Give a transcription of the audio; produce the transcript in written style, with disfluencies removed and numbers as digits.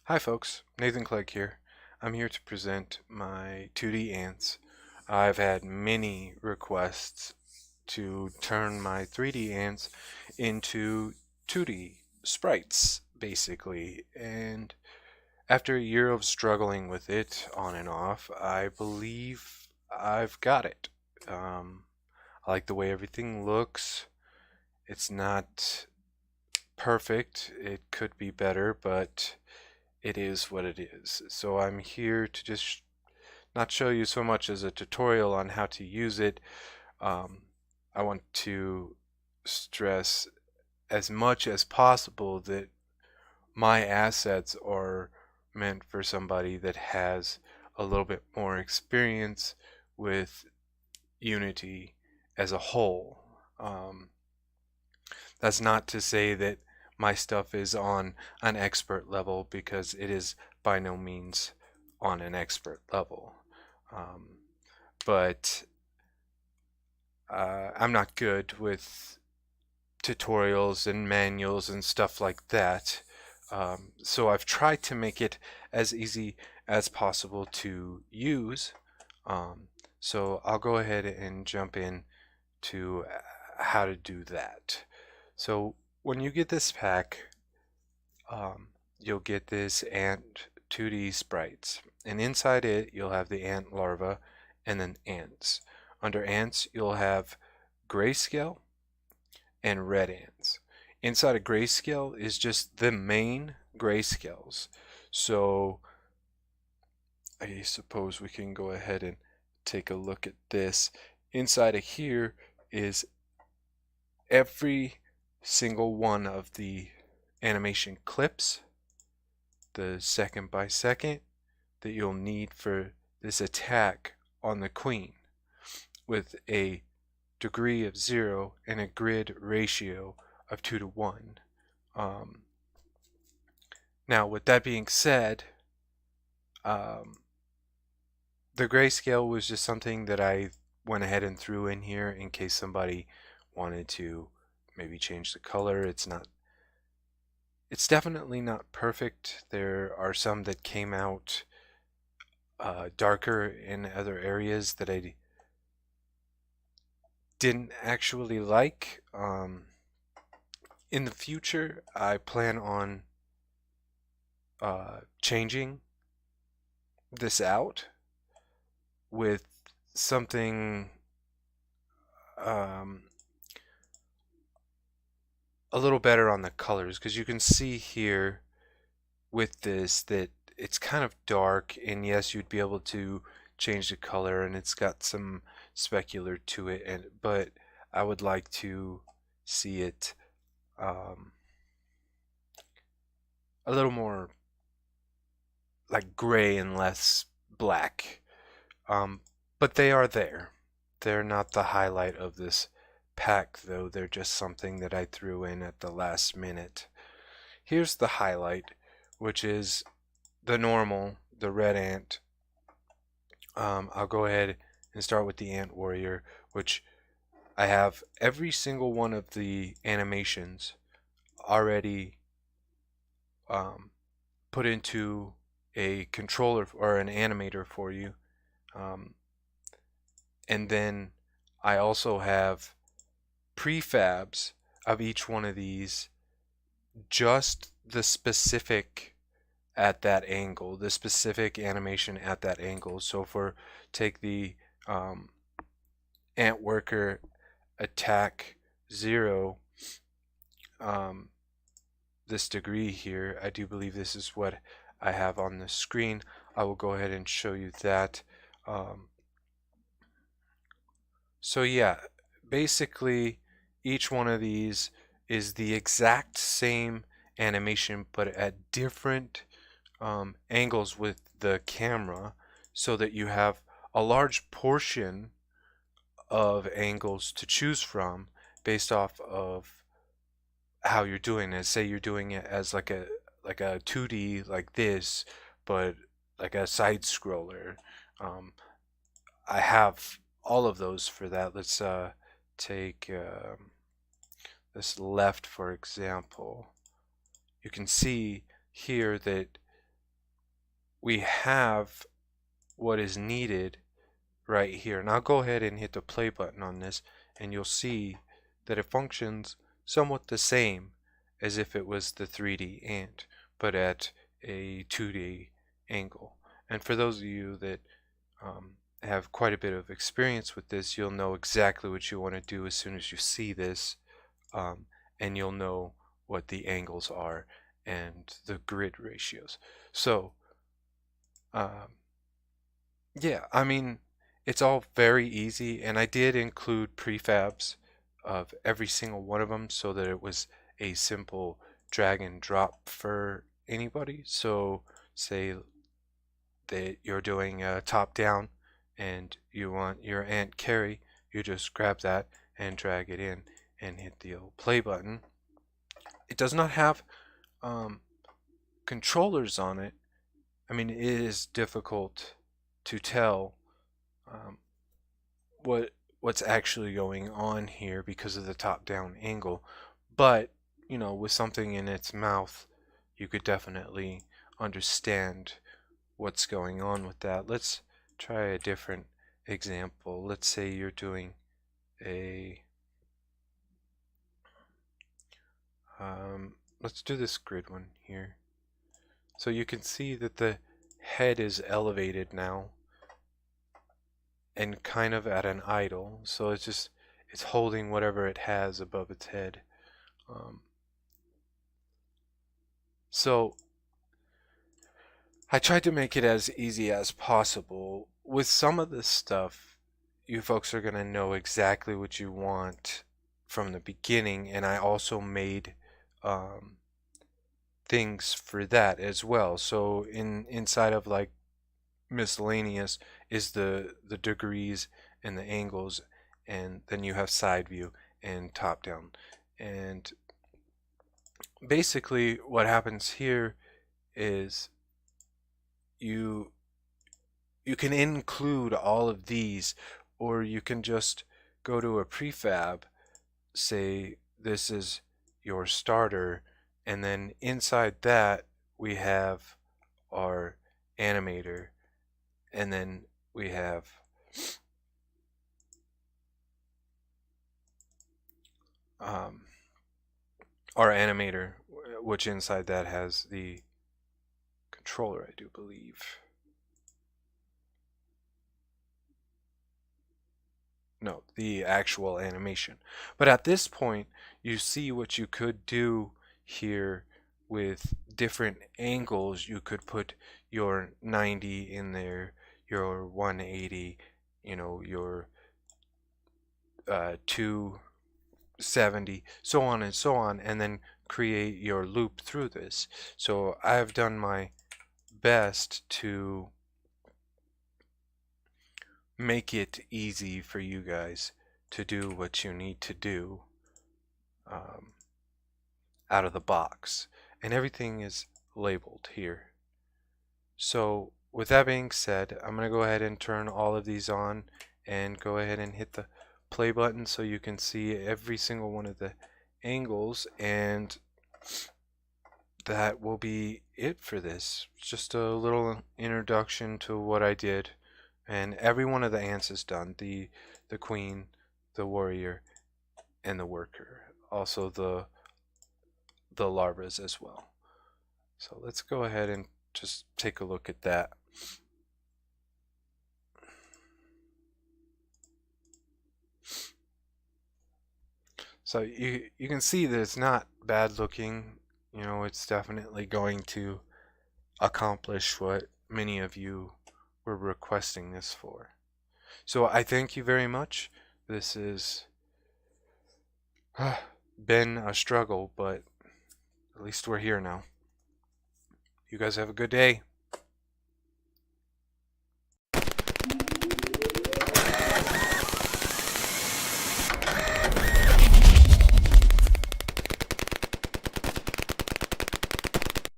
Hi folks, Nathan Clegg here. I'm here to present my 2D ants. I've had many requests to turn my 3D ants into 2D sprites, basically. And after a year of struggling with it on and off, I believe I've got it. I like the way everything looks. It's not perfect, it could be better, but it is what it is. So I'm here to just not show you so much as a tutorial on how to use it. Um, I want to stress as much as possible that my assets are meant for somebody that has a little bit more experience with Unity as a whole. That's not to say that my stuff is on an expert level, because it is by no means on an expert level. Um, but I'm not good with tutorials and manuals and stuff like that. So I've tried to make it as easy as possible to use. So I'll go ahead and jump in to how to do that. So when you get this pack, you'll get this Ant2DSprites, and inside it you'll have the ant larva and then ants. Under ants you'll have grayscale and red ants. Inside of grayscale is just the main grayscales. So I suppose we can go ahead and take a look at this. Inside of here is every single one of the animation clips, the second by second, that you'll need for this attack on the queen, with a degree of 0 and a grid ratio of 2 to 1. Now, with that being said, the grayscale was just something that I went ahead and threw in here in case somebody wanted to maybe change the color. It's definitely not perfect. There are some that came out darker in other areas that I didn't actually like. In the future, I plan on changing this out with something a little better on the colors, because you can see here with this that it's kind of dark, and yes, you'd be able to change the color and it's got some specular to it, but I would like to see it a little more like gray and less black. But they are there. They're not the highlight of this pack, though. They're just something that I threw in at the last minute. Here's the highlight, which is the normal, the red ant. I'll go ahead and start with the ant warrior, which I have every single one of the animations already put into a controller or an animator for you. And then I also have prefabs of each one of these, just the specific at that angle, the specific animation at that angle. So for take the ant worker attack 0, this degree here, I do believe this is what I have on the screen. I will go ahead and show you that. So yeah, basically each one of these is the exact same animation, but at different angles with the camera, so that you have a large portion of angles to choose from based off of how you're doing it. Say you're doing it as like a 2D like this, but like a side scroller. I have all of those for that. Let's take this left, for example. You can see here that we have what is needed right here. And I'll go ahead and hit the play button on this, and you'll see that it functions somewhat the same as if it was the 3D ant, but at a 2D angle. And for those of you that have quite a bit of experience with this, you'll know exactly what you want to do as soon as you see this, and you'll know what the angles are and the grid ratios. So yeah, I mean, it's all very easy, and I did include prefabs of every single one of them so that it was a simple drag and drop for anybody. So say that you're doing a top down and you want your ant carry, you just grab that and drag it in and hit the old play button. It does not have controllers on it. I mean, it is difficult to tell um, what's actually going on here because of the top-down angle, but you know, with something in its mouth, you could definitely understand what's going on with that. Let's try a different example. Let's say you're doing a let's do this grid one here. So you can see that the head is elevated now and kind of at an idle, so it's holding whatever it has above its head. So I tried to make it as easy as possible. With some of this stuff, you folks are going to know exactly what you want from the beginning, and I also made things for that as well. So inside of like miscellaneous is the degrees and the angles, and then you have side view and top down. And basically what happens here is you can include all of these, or you can just go to a prefab, say this is your starter, and then inside that we have our animator, and then we have our animator, which inside that has the controller, I do believe. No, the actual animation. But at this point, you see what you could do here with different angles. You could put your 90 in there, your 180, you know, your 270, so on and so on, and then create your loop through this. So I've done my best to make it easy for you guys to do what you need to do out of the box, and everything is labeled here. So with that being said, I'm going to go ahead and turn all of these on and go ahead and hit the play button so you can see every single one of the angles, and that will be it for this. Just a little introduction to what I did, and every one of the ants is done. The queen, the warrior, and the worker. Also the larvas as well. So let's go ahead and just take a look at that. So you can see that it's not bad looking. You know, it's definitely going to accomplish what many of you were requesting this for. So I thank you very much. This has been a struggle, but at least we're here now. You guys have a good day.